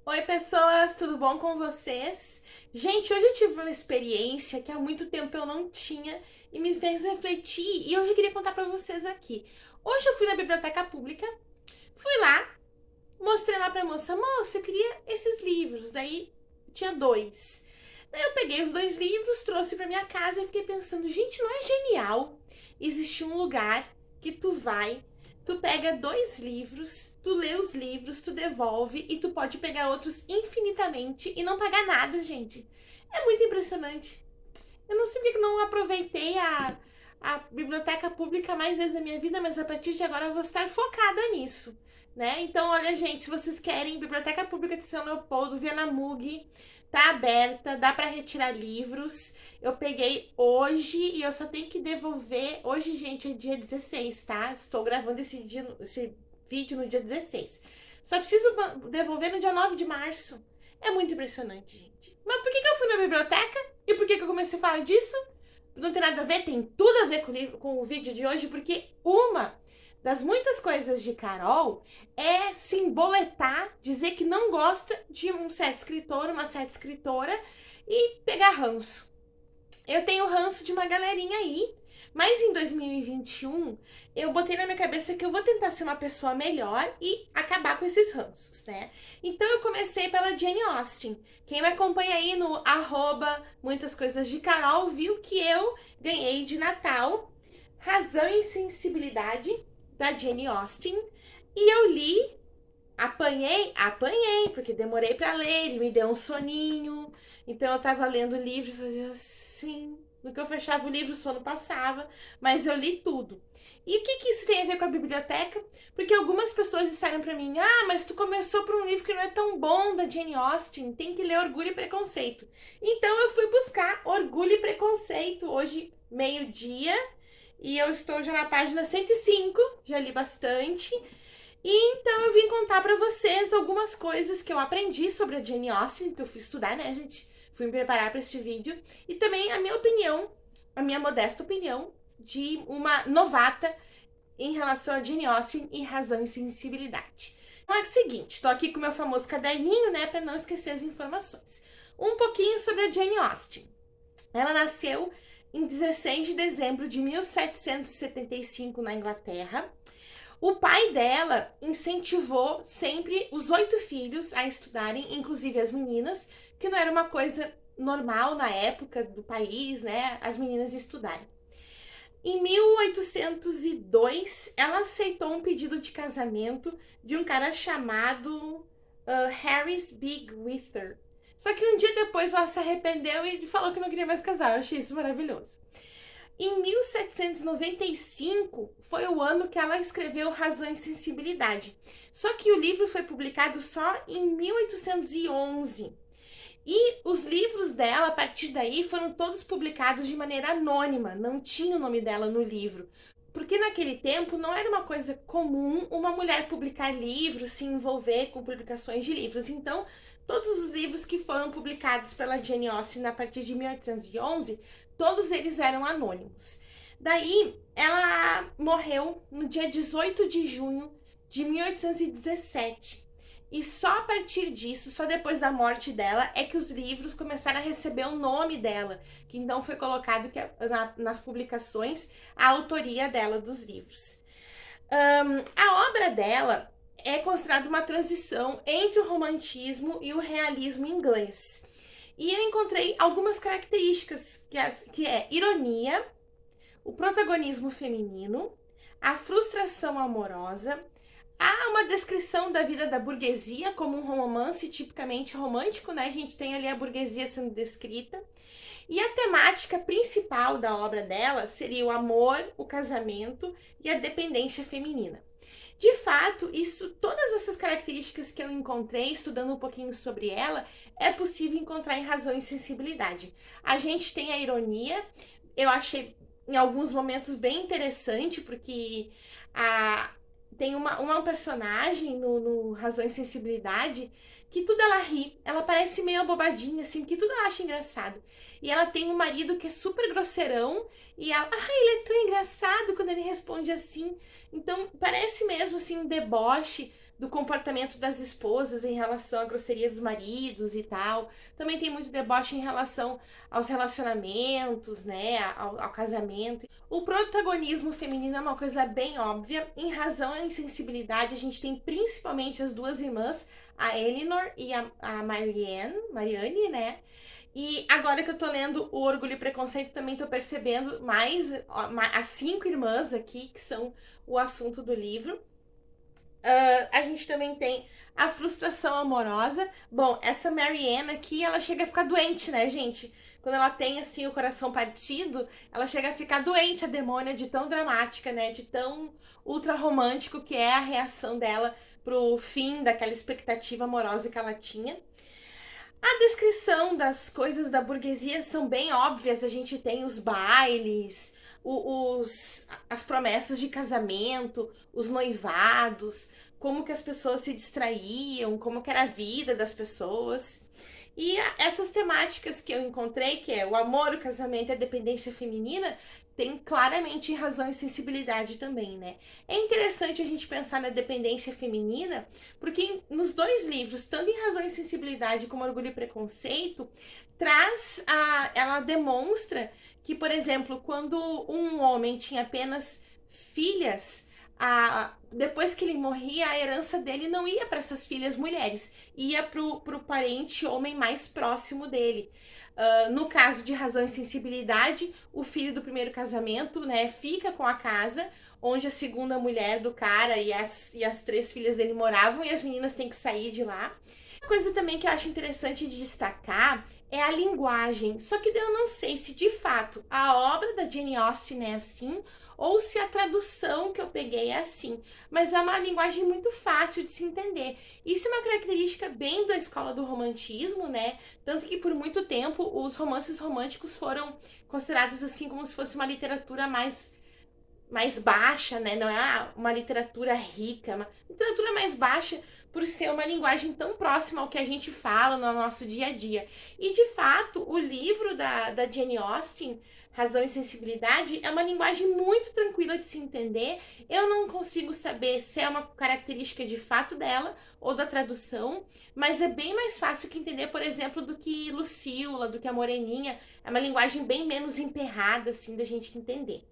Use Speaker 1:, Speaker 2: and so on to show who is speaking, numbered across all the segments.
Speaker 1: Oi, pessoas, tudo bom com vocês? Gente, hoje eu tive uma experiência que há muito tempo eu não tinha e me fez refletir e hoje eu queria contar pra vocês aqui. Hoje eu fui na biblioteca pública, fui lá, mostrei lá pra moça, moça, eu queria esses livros, daí tinha dois. Daí eu peguei os dois livros, trouxe pra minha casa e fiquei pensando, gente, não é genial existir um lugar que tu vai, tu pega dois livros, tu lê os livros, tu devolve e tu pode pegar outros infinitamente e não pagar nada, gente. É muito impressionante. Eu não sei porque que não aproveitei a biblioteca pública mais vezes na minha vida, mas a partir de agora eu vou estar focada nisso, né? Então, olha, gente, se vocês querem, Biblioteca Pública de São Leopoldo, Viana Mug, tá aberta, dá para retirar livros. Eu peguei hoje e eu só tenho que devolver. Hoje, gente, é dia 16, tá? Estou gravando esse vídeo no dia 16. Só preciso devolver no dia 9 de março. É muito impressionante, gente. Mas por que eu fui na biblioteca? E por que eu comecei a falar disso? Não tem nada a ver, tem tudo a ver com o vídeo de hoje, porque uma das muitas coisas de Carol é se emboletar, dizer que não gosta de um certo escritor, uma certa escritora e pegar ranço. Eu tenho ranço de uma galerinha aí, mas em 2021 eu botei na minha cabeça que eu vou tentar ser uma pessoa melhor e acabar com esses ranços, né? Então eu comecei pela Jane Austen. Quem me acompanha aí no Muitas Coisas de Carol viu que eu ganhei de Natal Razão e Sensibilidade da Jane Austen e eu li. Apanhei, porque demorei pra ler, ele me deu um soninho. Então eu tava lendo o livro e fazia assim. No que eu fechava o livro, o sono passava, mas eu li tudo. E o que isso tem a ver com a biblioteca? Porque algumas pessoas disseram pra mim: ah, mas tu começou por um livro que não é tão bom da Jane Austen, tem que ler Orgulho e Preconceito. Então eu fui buscar Orgulho e Preconceito, hoje, meio-dia, e eu estou já na página 105, já li bastante. E então eu vim contar pra vocês algumas coisas que eu aprendi sobre a Jane Austen, que eu fui estudar, né, gente? Fui me preparar para este vídeo. E também a minha opinião, a minha modesta opinião, de uma novata em relação a Jane Austen e Razão e Sensibilidade. Então é o seguinte, tô aqui com o meu famoso caderninho, né, para não esquecer as informações. Um pouquinho sobre a Jane Austen. Ela nasceu em 16 de dezembro de 1775 na Inglaterra. O pai dela incentivou sempre os 8 filhos a estudarem, inclusive as meninas, que não era uma coisa normal na época do país, né? As meninas estudarem. Em 1802, ela aceitou um pedido de casamento de um cara chamado Harris Bigwither. Só que um dia depois ela se arrependeu e falou que não queria mais casar. Eu achei isso maravilhoso. Em 1795 foi o ano que ela escreveu Razão e Sensibilidade. Só que o livro foi publicado só em 1811. E os livros dela, a partir daí, foram todos publicados de maneira anônima, não tinha o nome dela no livro. Porque naquele tempo não era uma coisa comum uma mulher publicar livros, se envolver com publicações de livros. Então, todos os livros que foram publicados pela Jane Austen a partir de 1811, todos eles eram anônimos. Daí, ela morreu no dia 18 de junho de 1817. E só a partir disso, só depois da morte dela, é que os livros começaram a receber o nome dela, que então foi colocado nas publicações a autoria dela dos livros. A obra dela é considerada uma transição entre o romantismo e o realismo inglês. E eu encontrei algumas características, que é ironia, o protagonismo feminino, a frustração amorosa. Há uma descrição da vida da burguesia como um romance tipicamente romântico, né? A gente tem ali a burguesia sendo descrita. E a temática principal da obra dela seria o amor, o casamento e a dependência feminina. De fato, todas essas características que eu encontrei estudando um pouquinho sobre ela, é possível encontrar em Razão e Sensibilidade. A gente tem a ironia, eu achei em alguns momentos bem interessante, porque tem uma personagem no Razão e Sensibilidade que tudo ela ri, ela parece meio abobadinha, assim, que tudo ela acha engraçado. E ela tem um marido que é super grosseirão, e ela, ele é tão engraçado quando ele responde assim. Então, parece mesmo, assim, um deboche do comportamento das esposas em relação à grosseria dos maridos e tal. Também tem muito deboche em relação aos relacionamentos, né, ao casamento. O protagonismo feminino é uma coisa bem óbvia. Em razão à insensibilidade, a gente tem principalmente as duas irmãs, a Eleanor e a Marianne, né? E agora que eu tô lendo o Orgulho e Preconceito, também tô percebendo mais as 5 irmãs aqui, que são o assunto do livro. A gente também tem a frustração amorosa. Bom, essa Marianne aqui, ela chega a ficar doente, né, gente? Quando ela tem, assim, o coração partido, ela chega a ficar doente, a demônia, de tão dramática, né? De tão ultra romântico que é a reação dela pro fim daquela expectativa amorosa que ela tinha. A descrição das coisas da burguesia são bem óbvias. A gente tem os bailes, as promessas de casamento, os noivados, como que as pessoas se distraíam, como que era a vida das pessoas. E essas temáticas que eu encontrei, que é o amor, o casamento e a dependência feminina, tem claramente razão e sensibilidade também, né? É interessante a gente pensar na dependência feminina, porque nos dois livros, tanto em Razão e Sensibilidade como Orgulho e Preconceito, ela demonstra que, por exemplo, quando um homem tinha apenas filhas, depois que ele morria, a herança dele não ia para essas filhas mulheres, ia pro parente homem mais próximo dele. No caso de Razão e Sensibilidade, o filho do primeiro casamento, né, fica com a casa onde a segunda mulher do cara e as 3 filhas dele moravam, e as meninas têm que sair de lá. Uma coisa também que eu acho interessante de destacar é a linguagem. Só que eu não sei se de fato a obra da Jane Austen é assim, ou se a tradução que eu peguei é assim. Mas é uma linguagem muito fácil de se entender. Isso é uma característica bem da escola do romantismo, né? Tanto que por muito tempo os romances românticos foram considerados assim como se fosse uma literatura mais baixa, né? Não é uma literatura rica, uma literatura mais baixa por ser uma linguagem tão próxima ao que a gente fala no nosso dia a dia. E, de fato, o livro da Jane Austen, Razão e Sensibilidade, é uma linguagem muito tranquila de se entender. Eu não consigo saber se é uma característica de fato dela ou da tradução, mas é bem mais fácil que entender, por exemplo, do que Lucila, do que a Moreninha. É uma linguagem bem menos emperrada, assim, da gente entender.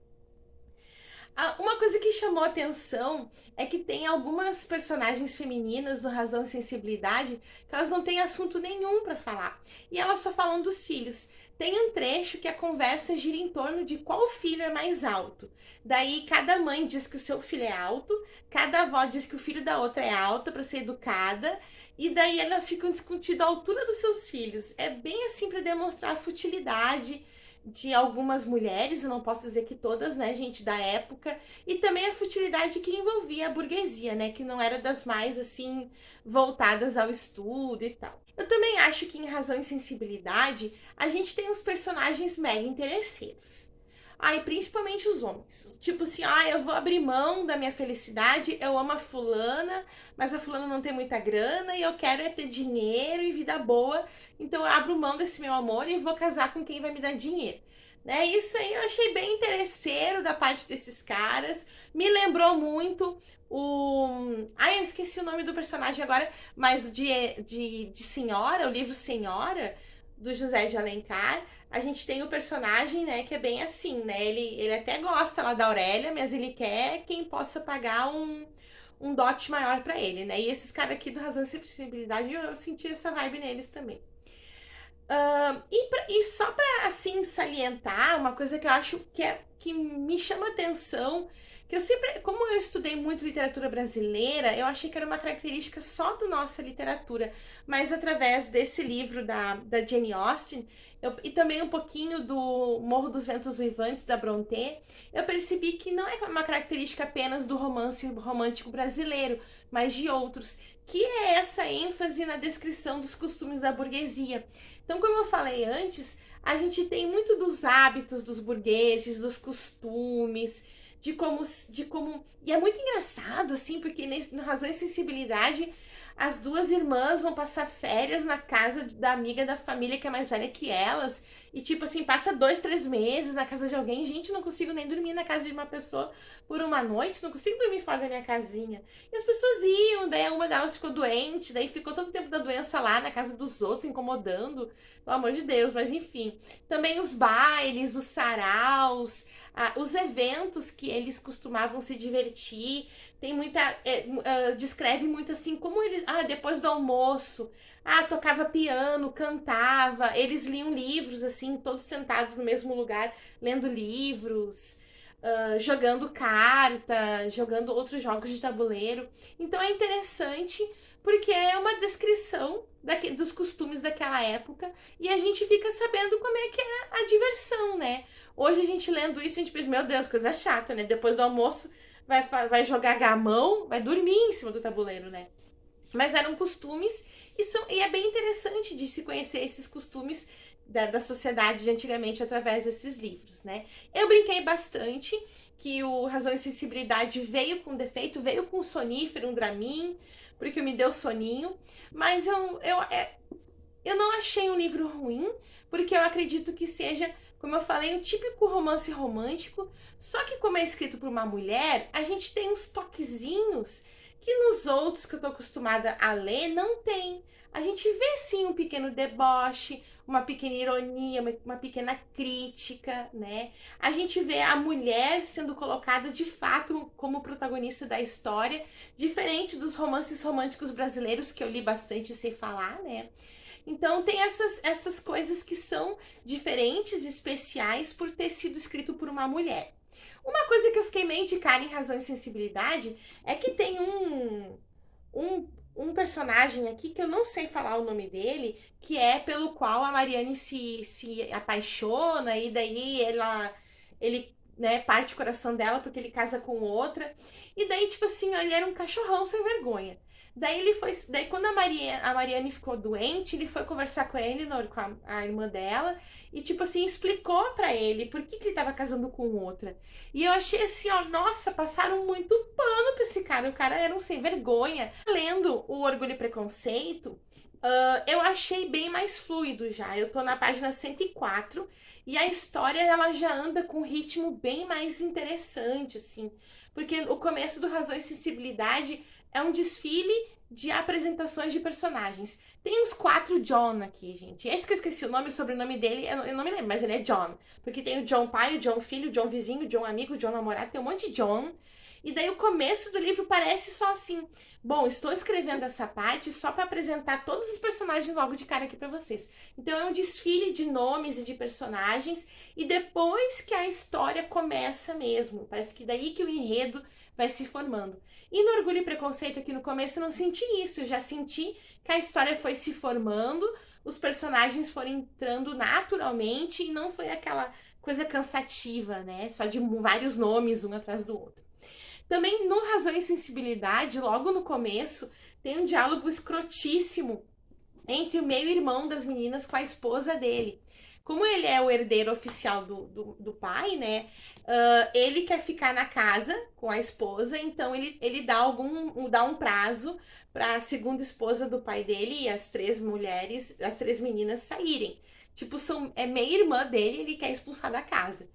Speaker 1: Uma coisa que chamou atenção é que tem algumas personagens femininas no Razão e Sensibilidade que elas não têm assunto nenhum para falar. E elas só falam dos filhos. Tem um trecho que a conversa gira em torno de qual filho é mais alto. Daí cada mãe diz que o seu filho é alto, cada avó diz que o filho da outra é alto para ser educada, e daí elas ficam discutindo a altura dos seus filhos. É bem assim para demonstrar a futilidade de algumas mulheres, eu não posso dizer que todas, né, gente, da época, e também a futilidade que envolvia a burguesia, né, que não era das mais, assim, voltadas ao estudo e tal. Eu também acho que em Razão e Sensibilidade, a gente tem uns personagens mega interesseiros. E principalmente os homens. Tipo assim, eu vou abrir mão da minha felicidade, eu amo a fulana, mas a fulana não tem muita grana e eu quero ter dinheiro e vida boa, então eu abro mão desse meu amor e vou casar com quem vai me dar dinheiro. Né? Isso aí eu achei bem interesseiro da parte desses caras. Me lembrou muito eu esqueci o nome do personagem agora, mas de Senhora, o livro Senhora, do José de Alencar. A gente tem o personagem, né, que é bem assim, né? Ele até gosta lá da Aurélia, mas ele quer quem possa pagar um dote maior pra ele, né? E esses caras aqui do Razão e Sensibilidade, eu senti essa vibe neles também. E só pra, assim, salientar, uma coisa que eu acho que me chama atenção, que eu sempre, como eu estudei muito literatura brasileira, eu achei que era uma característica só da nossa literatura, mas através desse livro da Jane Austen, e também um pouquinho do Morro dos Ventos Uivantes, da Brontë, eu percebi que não é uma característica apenas do romance romântico brasileiro, mas de outros, que é essa ênfase na descrição dos costumes da burguesia. Então, como eu falei antes, a gente tem muito dos hábitos dos burgueses, dos costumes, de como... E é muito engraçado, assim, porque no Razão e Sensibilidade as duas irmãs vão passar férias na casa da amiga da família que é mais velha que elas. E tipo assim, passa 2, 3 meses na casa de alguém. Gente, não consigo nem dormir na casa de uma pessoa por uma noite. Não consigo dormir fora da minha casinha. E as pessoas iam, daí uma delas ficou doente. Daí ficou todo o tempo da doença lá na casa dos outros, incomodando. Pelo amor de Deus, mas enfim. Também os bailes, os saraus, os eventos que eles costumavam se divertir. Tem muita. Descreve muito assim como eles. Depois do almoço. Tocava piano, cantava. Eles liam livros, assim, todos sentados no mesmo lugar, lendo livros, jogando carta, jogando outros jogos de tabuleiro. Então é interessante porque é uma descrição dos costumes daquela época e a gente fica sabendo como é que era a diversão, né? Hoje a gente lendo isso, a gente pensa, meu Deus, coisa chata, né? Depois do almoço vai jogar gamão, vai dormir em cima do tabuleiro, né? Mas eram costumes e é bem interessante de se conhecer esses costumes da sociedade de antigamente através desses livros, né? Eu brinquei bastante que o Razão e Sensibilidade veio com defeito, veio com sonífero, um Dramin, porque me deu soninho, mas eu não achei um livro ruim, porque eu acredito que seja, como eu falei, um típico romance romântico, só que como é escrito por uma mulher, a gente tem uns toquezinhos que nos outros que eu tô acostumada a ler não tem. A gente vê sim um pequeno deboche, uma pequena ironia, uma pequena crítica, né? A gente vê a mulher sendo colocada de fato como protagonista da história, diferente dos romances românticos brasileiros que eu li bastante e sei falar, né? Então tem essas coisas que são diferentes, especiais por ter sido escrito por uma mulher. Uma coisa que eu fiquei meio de cara em Razão e Sensibilidade é que tem um personagem aqui que eu não sei falar o nome dele, que é pelo qual a Mariane se apaixona e daí ele né, parte o coração dela porque ele casa com outra. E daí, tipo assim, ele era um cachorrão sem vergonha. Daí quando a Mariane ficou doente, ele foi conversar com ele, com a irmã dela, e tipo assim, explicou pra ele por que ele tava casando com outra. E eu achei assim, ó, nossa, passaram muito pano pra esse cara, o cara era um sem vergonha. Lendo o Orgulho e Preconceito, eu achei bem mais fluido já. Eu tô na página 104 e a história ela já anda com um ritmo bem mais interessante, assim. Porque o começo do Razão e Sensibilidade é um desfile de apresentações de personagens. Tem uns 4 John aqui, gente. Esse que eu esqueci o nome e o sobrenome dele, eu não me lembro, mas ele é John. Porque tem o John pai, o John filho, o John vizinho, o John amigo, o John namorado, tem um monte de John. E daí o começo do livro parece só assim: bom, estou escrevendo essa parte só para apresentar todos os personagens logo de cara aqui para vocês. Então é um desfile de nomes e de personagens e depois que a história começa mesmo. Parece que daí que o enredo vai se formando. E no Orgulho e Preconceito aqui no começo eu não senti isso, eu já senti que a história foi se formando, os personagens foram entrando naturalmente e não foi aquela coisa cansativa, né? Só de vários nomes um atrás do outro. Também no Razão e Sensibilidade, logo no começo, tem um diálogo escrotíssimo entre o meio-irmão das meninas com a esposa dele. Como ele é o herdeiro oficial do pai, né? Ele quer ficar na casa com a esposa, então ele dá um prazo para a segunda esposa do pai dele e as 3 mulheres, as 3 meninas saírem. Tipo, é meia-irmã dele, ele quer expulsar da casa.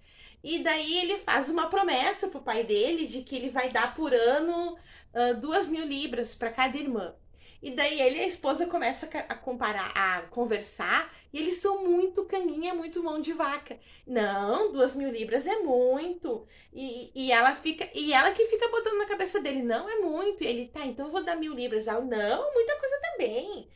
Speaker 1: E daí ele faz uma promessa pro pai dele de que ele vai dar por ano 2.000 libras para cada irmã. E daí ele e a esposa começam a comparar, a conversar, e eles são muito caninha, muito mão de vaca. Não, 2.000 libras é muito. E ela que fica botando na cabeça dele, não, é muito. E ele, tá, então eu vou dar 1.000 libras. Ela, não, muita coisa também.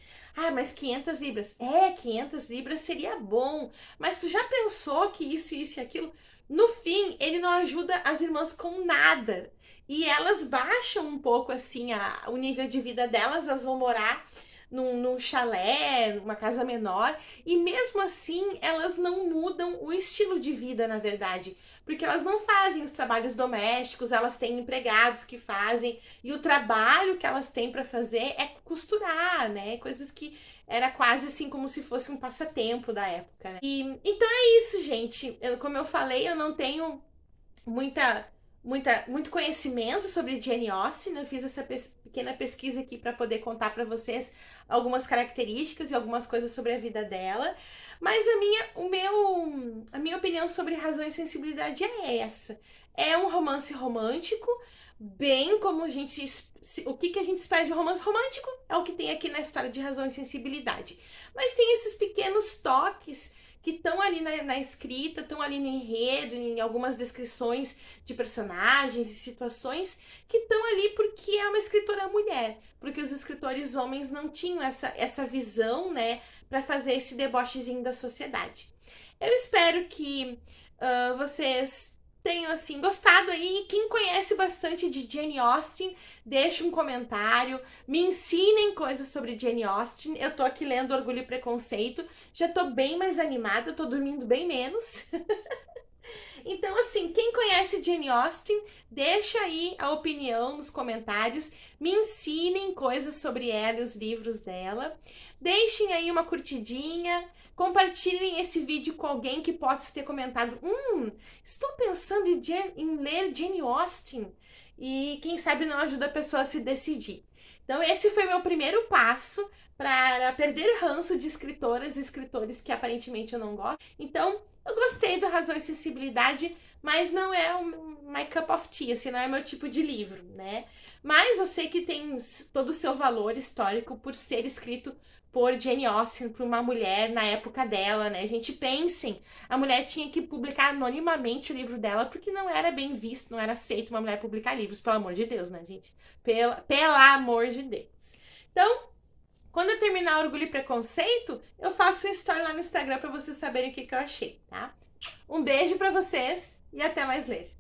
Speaker 1: Mas 500 libras. 500 libras seria bom. Mas tu já pensou que isso e aquilo? No fim, ele não ajuda as irmãs com nada. E elas baixam um pouco, assim, o nível de vida delas. Elas vão morar num chalé, numa casa menor. E mesmo assim, elas não mudam o estilo de vida, na verdade. Porque elas não fazem os trabalhos domésticos, elas têm empregados que fazem. E o trabalho que elas têm para fazer é costurar, né? Coisas que era quase assim como se fosse um passatempo da época, né? Então é isso, gente. Como eu falei, eu não tenho muito conhecimento sobre Jane Austen. Eu fiz essa pequena pesquisa aqui para poder contar para vocês algumas características e algumas coisas sobre a vida dela. Mas a minha opinião sobre Razão e Sensibilidade é essa. É um romance romântico, bem como o que a gente espera de um romance romântico é o que tem aqui na história de Razão e Sensibilidade. Mas tem esses pequenos toques que estão ali na escrita, estão ali no enredo, em algumas descrições de personagens e situações, que estão ali porque é uma escritora mulher, porque os escritores homens não tinham essa visão, né, para fazer esse debochezinho da sociedade. Eu espero que vocês tenham, assim, gostado aí. Quem conhece bastante de Jane Austen, deixa um comentário, me ensinem coisas sobre Jane Austen. Eu tô aqui lendo Orgulho e Preconceito, já tô bem mais animada, tô dormindo bem menos. Então, assim, quem conhece Jane Austen, deixa aí a opinião nos comentários, me ensinem coisas sobre ela e os livros dela. Deixem aí uma curtidinha, compartilhem esse vídeo com alguém que possa ter comentado: estou pensando em ler Jane Austen. E quem sabe não ajuda a pessoa a se decidir. Então, esse foi meu primeiro passo para perder ranço de escritoras e escritores que aparentemente eu não gosto. Então, eu gostei do Razão e Sensibilidade, mas não é my cup of tea, assim, não é meu tipo de livro, né? Mas eu sei que tem todo o seu valor histórico por ser escrito por Jane Austen, por uma mulher na época dela, né? Gente, pensem, a mulher tinha que publicar anonimamente o livro dela porque não era bem visto, não era aceito uma mulher publicar livros, pelo amor de Deus, né, gente? Pelo amor de Deus. Então, quando eu terminar Orgulho e Preconceito, eu faço um story lá no Instagram pra vocês saberem o que eu achei, tá? Um beijo pra vocês e até mais ler.